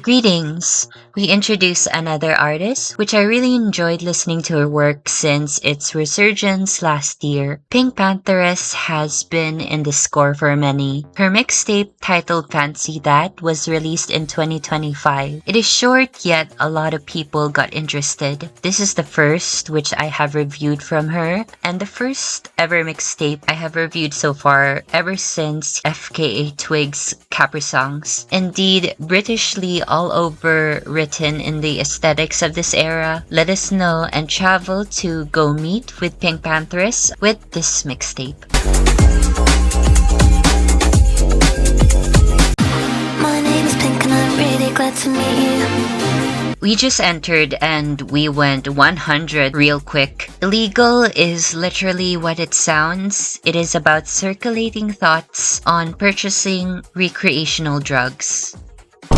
Greetings! We introduce another artist, which I really enjoyed listening to her work since its resurgence last year. Pinkpantheress has been in the score for many. Her mixtape titled Fancy That was released in 2025. It is short, yet a lot of people got interested. This is the first which I have reviewed from her, and the first ever mixtape I have reviewed so far ever since FKA Twigs' Capri Songs. Indeed, Britishly all over written in the aesthetics of this era. Let us know and travel to go meet with Pinkpantheress with this mixtape. My name is Pink and I'm really glad to meet you. We just entered and we went 100 real quick. Illegal is literally what it sounds. It is about circulating thoughts on purchasing recreational drugs.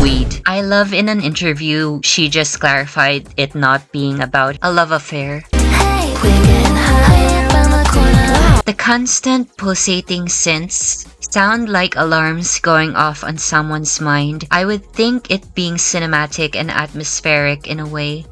Weed. I love in an interview, she just clarified it not being about a love affair. Hey, we're getting high around the corner. The constant pulsating synths sound like alarms going off on someone's mind. I would think it being cinematic and atmospheric in a way.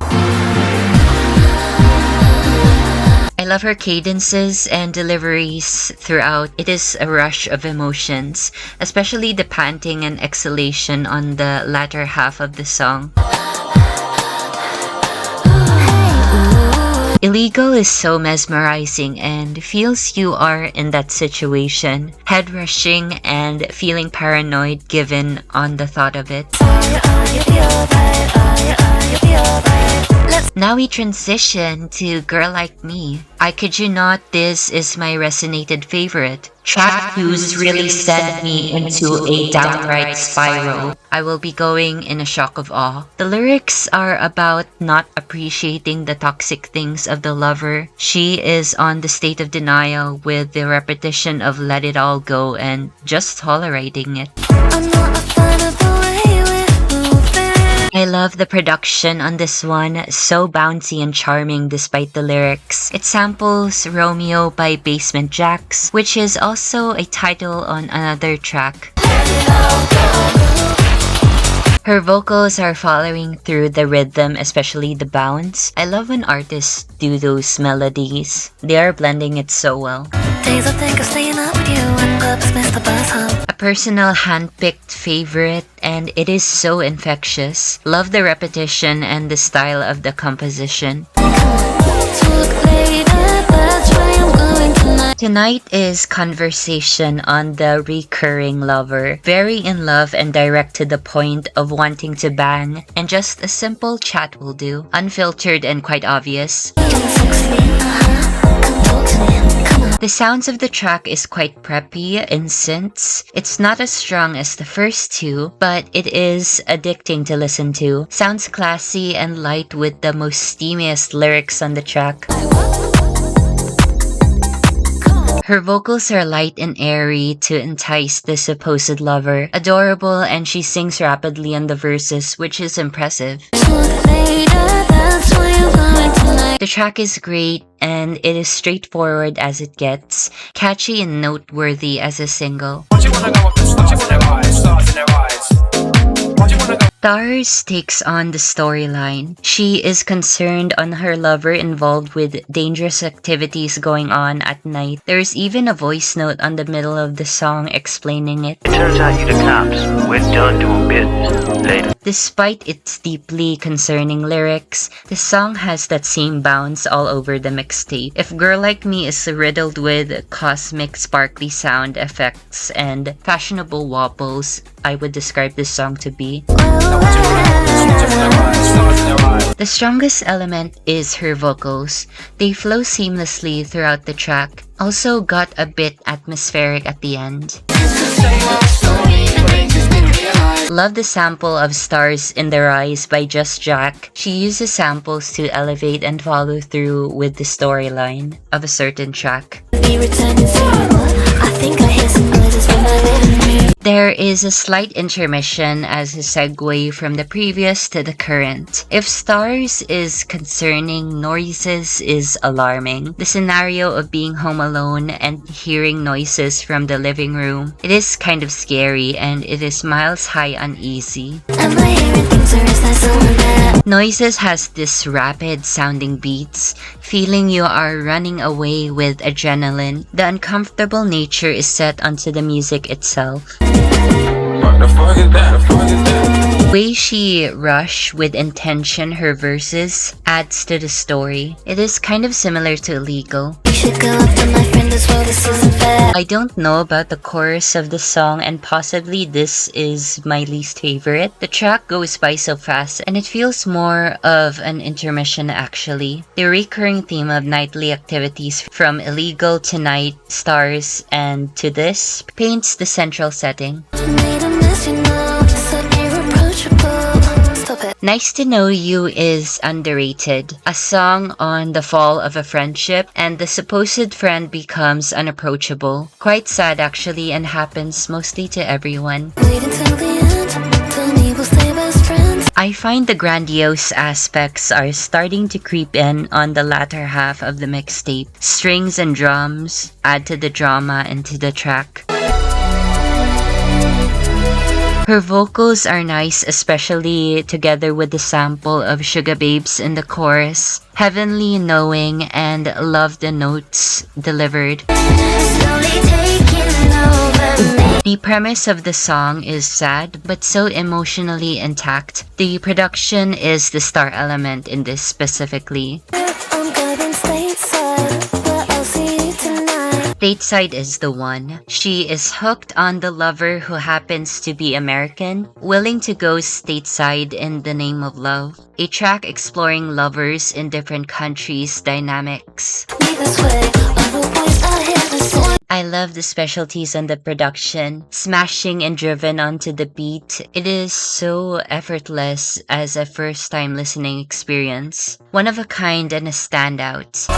I love her cadences and deliveries throughout. It is a rush of emotions, especially the panting and exhalation on the latter half of the song. Illegal is so mesmerizing and feels you are in that situation, head rushing and feeling paranoid given on the thought of it. Now we transition to Girl Like Me. I kid you not, this is my resonated favorite. Track 2's really sent me into a downright spiral. I will be going in a shock of awe. The lyrics are about not appreciating the toxic things of the lover. She is on the state of denial with the repetition of let it all go and just tolerating it. I'm not a fan of the way we're moving. I love the production on this one, so bouncy and charming despite the lyrics. It samples Romeo by Basement Jaxx, which is also a title on another track. Her vocals are following through the rhythm, especially the bounce. I love when artists do those melodies. They are blending it so well. Days I think of staying up with you and clubs miss the bus home. A personal hand-picked favorite, and it is so infectious. Love the repetition and the style of the composition. Talk later, that's where I'm going tonight. Tonight is conversation on the recurring lover. Very in love and direct to the point of wanting to bang, and just a simple chat will do. Unfiltered and quite obvious. The sounds of the track is quite preppy in synths. It's not as strong as the first two, but it is addicting to listen to. Sounds classy and light with the most steamiest lyrics on the track. Her vocals are light and airy to entice the supposed lover. Adorable, and she sings rapidly on the verses, which is impressive. The track is great, and it is straightforward as it gets, catchy and noteworthy as a single. Stars takes on the storyline. She is concerned on her lover involved with dangerous activities going on at night. There is even a voice note on the middle of the song explaining it. It turns out you the cops. We're done doing business. Later. Despite its deeply concerning lyrics, the song has that same bounce all over the mixtape. If Girl Like Me is riddled with cosmic sparkly sound effects and fashionable wobbles, I would describe this song to be. The strongest element is her vocals. They flow seamlessly throughout the track. Also got a bit atmospheric at the end. Love the sample of Stars in the Rise by Just Jack. She uses samples to elevate and follow through with the storyline of a certain track. There is a slight intermission as a segue from the previous to the current. If stars is concerning, noises is alarming. The scenario of being home alone and hearing noises from the living room, it is kind of scary and it is miles high uneasy. Noises has this rapid sounding beats, feeling you are running away with adrenaline. The uncomfortable nature is set onto the music itself. The way she rush with intention her verses adds to the story. It is kind of similar to Illegal. I don't know about the chorus of the song and possibly this is my least favorite. The track goes by so fast and it feels more of an intermission actually. The recurring theme of nightly activities from Illegal to Night, Stars, and to this paints the central setting. Nice to Know You is underrated. A song on the fall of a friendship and the supposed friend becomes unapproachable. Quite sad actually and happens mostly to everyone. I find the grandiose aspects are starting to creep in on the latter half of the mixtape. Strings and drums add to the drama and to the track. Her vocals are nice, especially together with the sample of Sugar Babes in the chorus. Heavenly knowing and love the notes delivered. The premise of the song is sad but so emotionally intact. The production is the star element in this specifically. Stateside is the one. She is hooked on the lover who happens to be American, willing to go stateside in the name of love. A track exploring lovers in different countries' dynamics. I love the specialties on the production, smashing and driven onto the beat. It is so effortless as a first-time listening experience. One of a kind and a standout.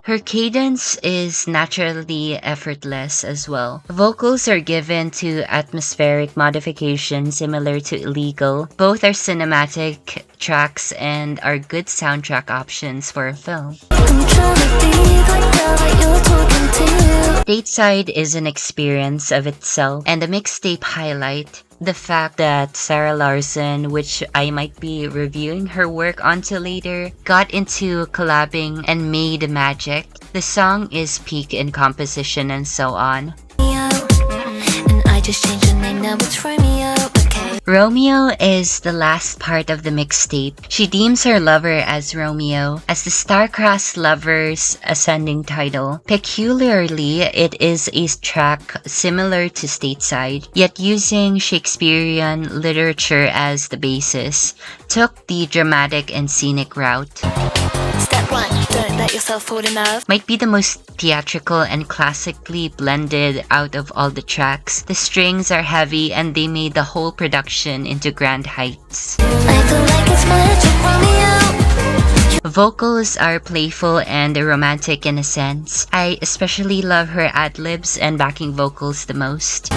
Her cadence is naturally effortless as well. Vocals are given to atmospheric modification similar to Illegal. Both are cinematic tracks and are good soundtrack options for a film. Stateside is an experience of itself and a mixtape highlight. The fact that Sarah Larson, which I might be reviewing her work onto later, got into collabing and made magic. The song is peak in composition and so on. And I just changed the name, now it's Romeo. Romeo is the last part of the mixtape. She deems her lover as Romeo, as the star-crossed lover's ascending title. Peculiarly, it is a track similar to Stateside, yet using Shakespearean literature as the basis, took the dramatic and scenic route. Step 1. Don't let yourself fall in love. Might be the most theatrical and classically blended out of all the tracks. The strings are heavy and they made the whole production into grand heights. Vocals are playful and romantic in a sense. I especially love her ad-libs and backing vocals the most.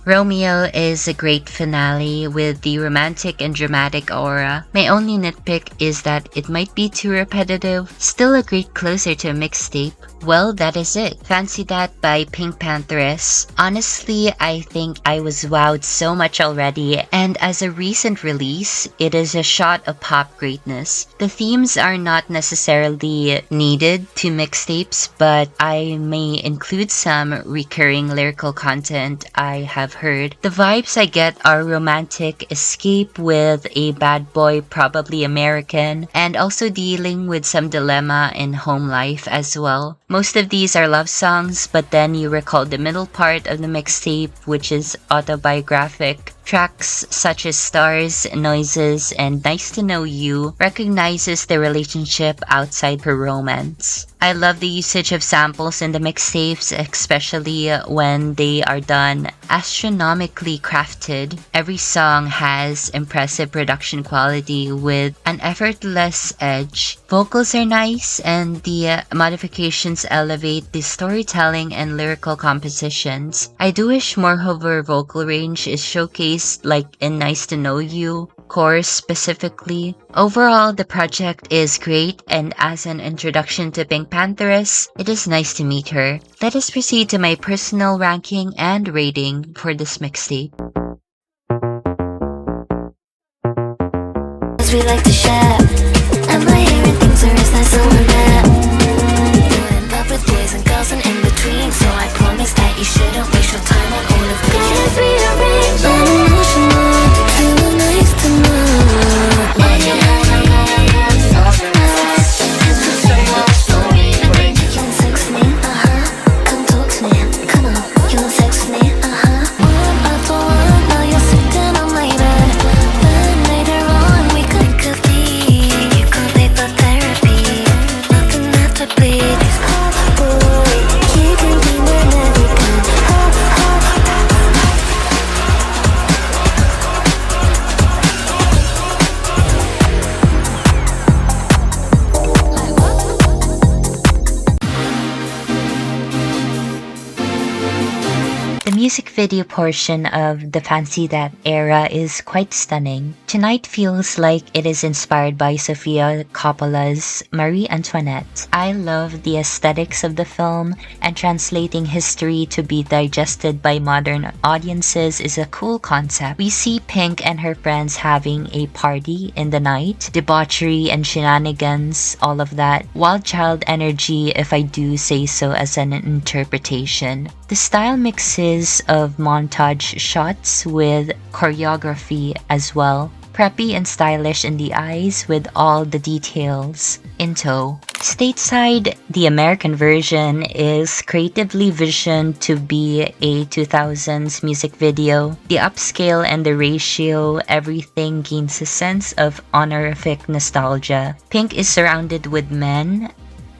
Romeo is a great finale with the romantic and dramatic aura. My only nitpick is that it might be too repetitive. Still a great closer to a mixtape. Well, that is it. Fancy That by Pinkpantheress. Honestly, I think I was wowed so much already, and as a recent release, it is a shot of pop greatness. The themes are not necessarily needed to mixtapes, but I may include some recurring lyrical content I have heard. The vibes I get are romantic escape with a bad boy, probably American, and also dealing with some dilemma in home life as well. Most of these are love songs, but then you recall the middle part of the mixtape, which is autobiographic. Tracks such as Stars, Noises, and Nice to Know You recognizes the relationship outside her romance. I love the usage of samples in the mixtapes, especially when they are done astronomically crafted. Every song has impressive production quality with an effortless edge. Vocals are nice, and the modifications elevate the storytelling and lyrical compositions. I do wish more of her vocal range is showcased, like in Nice to Know You, chorus specifically. Overall, the project is great, and as an introduction to Pinkpantheress, it is nice to meet her. Let us proceed to my personal ranking and rating for this mixtape. We like to share. Am I hearing things or is that someone there? Putting up with boys and girls and in between, so I promise that you shouldn't waste your time on all of me. Just rearrange and emotional. You were nice to know. You want sex with me? Come talk to me. Come on. You want sex with me? One after one, now you're sitting on my bed. Then later on, we could be. You could be for therapy. Nothing left to bleed. This hot boy, you can be whenever you can. The music video portion of the Fancy That era is quite stunning. Tonight feels like it is inspired by Sofia Coppola's Marie Antoinette. I love the aesthetics of the film, and translating history to be digested by modern audiences is a cool concept. We see Pink and her friends having a party in the night, debauchery and shenanigans, all of that. Wild child energy, if I do say so as an interpretation. The style mixes of montage shots with choreography as well. Preppy and stylish in the eyes with all the details in tow. Stateside, the American version, is creatively visioned to be a 2000s music video. The upscale and the ratio, everything gains a sense of honorific nostalgia. Pink is surrounded with men,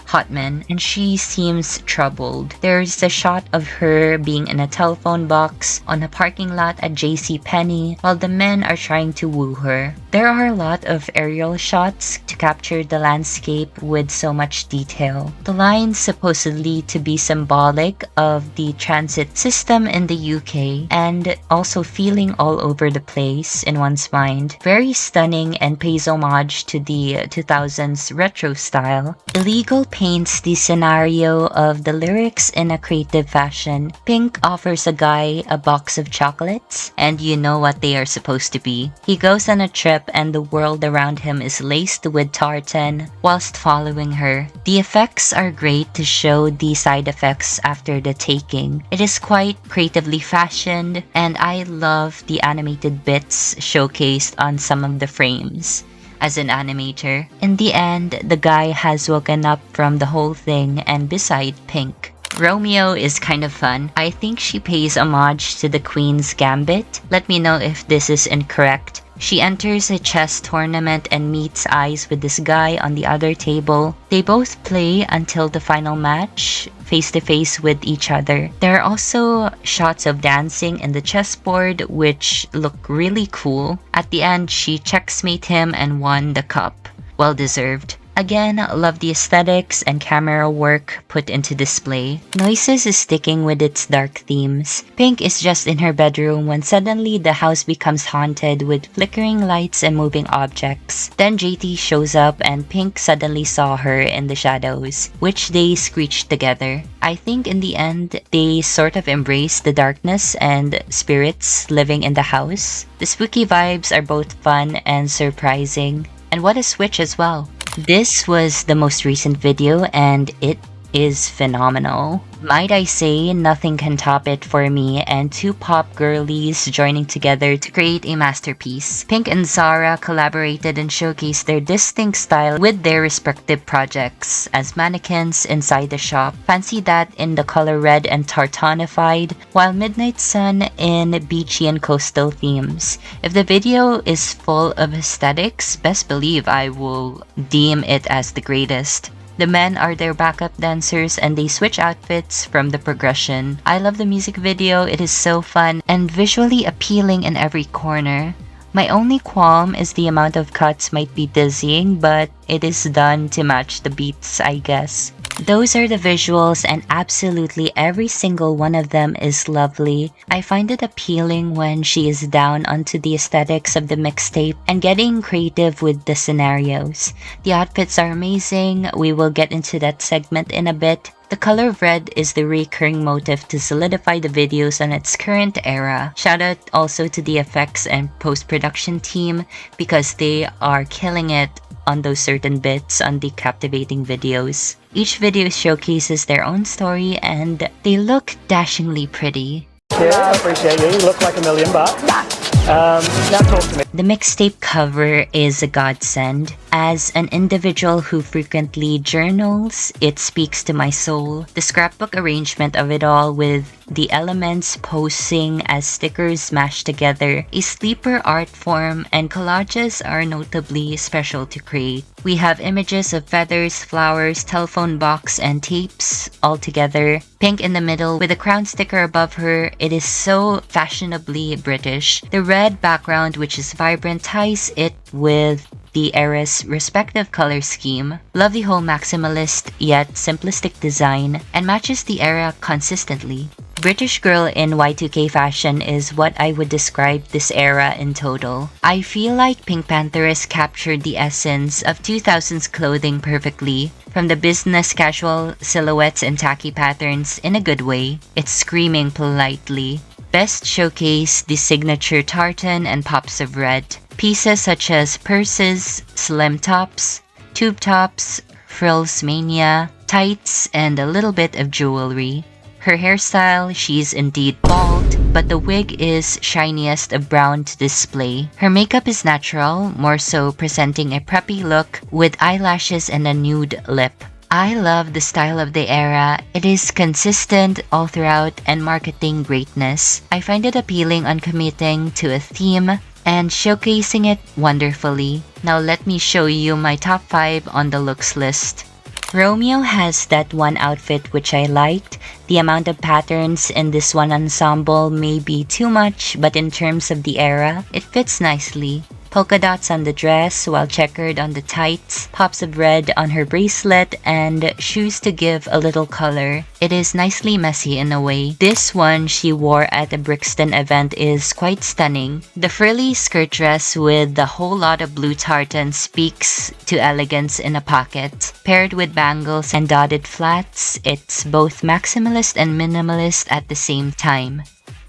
hot men, and she seems troubled. There's a shot of her being in a telephone box on a parking lot at JCPenney while the men are trying to woo her. There are a lot of aerial shots to capture the landscape with so much detail. The lines supposedly to be symbolic of the transit system in the UK and also feeling all over the place in one's mind. Very stunning and pays homage to the 2000s retro style. Illegal paints the scenario of the lyrics in a creative fashion. Pink offers a guy a box of chocolates, and you know what they are supposed to be. He goes on a trip and the world around him is laced with tartan whilst following her. The effects are great to show the side effects after the taking. It is quite creatively fashioned, and I love the animated bits showcased on some of the frames. As an animator, in the end, the guy has woken up from the whole thing and beside Pink. Romeo is kind of fun. I think she pays homage to the Queen's Gambit. Let me know if this is incorrect. She enters a chess tournament and meets eyes with this guy on the other table. They both play until the final match, face to face with each other. There are also shots of dancing in the chessboard which look really cool. At the end, she checkmate him and won the cup. Well deserved. Again, love the aesthetics and camera work put into display. Noises is sticking with its dark themes. Pink is just in her bedroom when suddenly the house becomes haunted with flickering lights and moving objects. Then JT shows up and Pink suddenly saw her in the shadows, which they screeched together. I think in the end, they sort of embrace the darkness and spirits living in the house. The spooky vibes are both fun and surprising. And what a switch as well. This was the most recent video and it is phenomenal. Might I say, nothing can top it for me, and two pop girlies joining together to create a masterpiece. Pink and Zara collaborated and showcased their distinct style with their respective projects as mannequins inside the shop. Fancy That in the color red and tartanified, while Midnight Sun in beachy and coastal themes. If the video is full of aesthetics, best believe I will deem it as the greatest. The men are their backup dancers and they switch outfits from the progression. I love the music video, it is so fun and visually appealing in every corner. My only qualm is the amount of cuts might be dizzying, but it is done to match the beats, I guess. Those are the visuals and absolutely every single one of them is lovely. I find it appealing when she is down onto the aesthetics of the mixtape and getting creative with the scenarios. The outfits are amazing, we will get into that segment in a bit. The color of red is the recurring motif to solidify the videos on its current era. Shoutout also to the effects and post-production team because they are killing it on those certain bits on the captivating videos. Each video showcases their own story and they look dashingly pretty. Yeah, I appreciate you. You look like $1,000,000. Now talk to me. The mixtape cover is a godsend. As an individual who frequently journals, it speaks to my soul. The scrapbook arrangement of it all with the elements posing as stickers mashed together, a sleeper art form, and collages are notably special to create. We have images of feathers, flowers, telephone box, and tapes all together. Pink in the middle with a crown sticker above her, it is so fashionably British. The red background, which is vibrant, ties it with the era's respective color scheme. Love the whole maximalist yet simplistic design and matches the era consistently. British girl in Y2K fashion is what I would describe this era in total. I feel like Pinkpantheress captured the essence of 2000s clothing perfectly. From the business casual silhouettes and tacky patterns in a good way, it's screaming politely. Best showcase the signature tartan and pops of red. Pieces such as purses, slim tops, tube tops, frills mania, tights, and a little bit of jewelry. Her hairstyle, she's indeed bald, but the wig is shiniest of brown to display. Her makeup is natural, more so presenting a preppy look with eyelashes and a nude lip. I love the style of the era. It is consistent all throughout and marketing greatness. I find it appealing on committing to a theme and showcasing it wonderfully. Now let me show you my top 5 on the looks list. Romeo has that one outfit which I liked. The amount of patterns in this one ensemble may be too much, but in terms of the era, it fits nicely. Polka dots on the dress while checkered on the tights, pops of red on her bracelet, and shoes to give a little color. It is nicely messy in a way. This one she wore at a Brixton event is quite stunning. The frilly skirt dress with the whole lot of blue tartan speaks to elegance in a pocket. Paired with bangles and dotted flats, it's both maximalist and minimalist at the same time.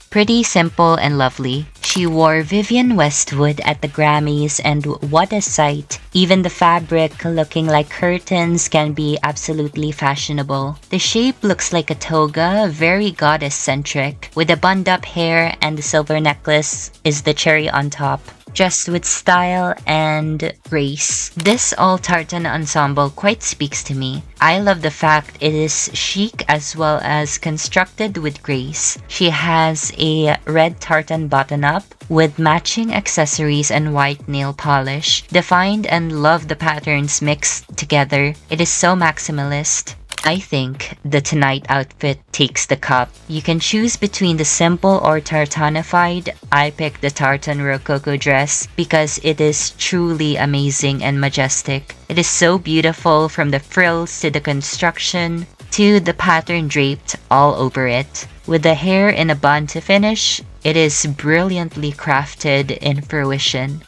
Pretty simple and lovely. She wore Vivienne Westwood at the Grammys and what a sight. Even the fabric looking like curtains can be absolutely fashionable. The shape looks like a toga, very goddess-centric. With the bund-up hair and the silver necklace is the cherry on top. Dressed with style and grace. This all-tartan ensemble quite speaks to me. I love the fact it is chic as well as constructed with grace. She has a red tartan button-up with matching accessories and white nail polish. Defined and love the patterns mixed together. It is so maximalist. I think the tonight outfit takes the cup. You can choose between the simple or tartanified. I picked the tartan rococo dress because it is truly amazing and majestic. It is so beautiful from the frills to the construction to the pattern draped all over it. With the hair in a bun to finish, it is brilliantly crafted in fruition.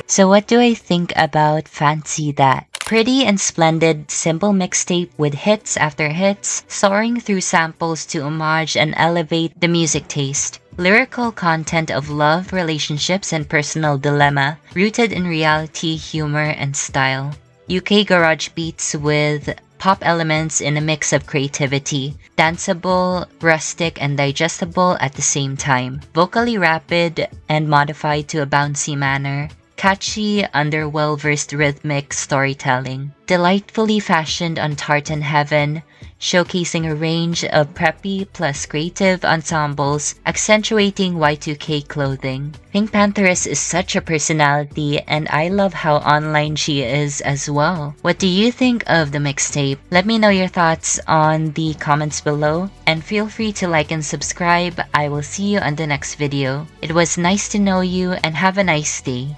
So what do I think about Fancy That? Pretty and splendid, simple mixtape with hits after hits, soaring through samples to homage and elevate the music taste. Lyrical content of love, relationships, and personal dilemma, rooted in reality, humor, and style. UK garage beats with pop elements in a mix of creativity, danceable, rustic, and digestible at the same time. Vocally rapid and modified to a bouncy manner. catchy, under-well-versed rhythmic storytelling. Delightfully fashioned on Tartan Heaven, showcasing a range of preppy plus creative ensembles accentuating Y2K clothing. Pinkpantheress is such a personality, and I love how online she is as well. What do you think of the mixtape? Let me know your thoughts on the comments below, and feel free to like and subscribe. I will see you on the next video. It was nice to know you, and have a nice day.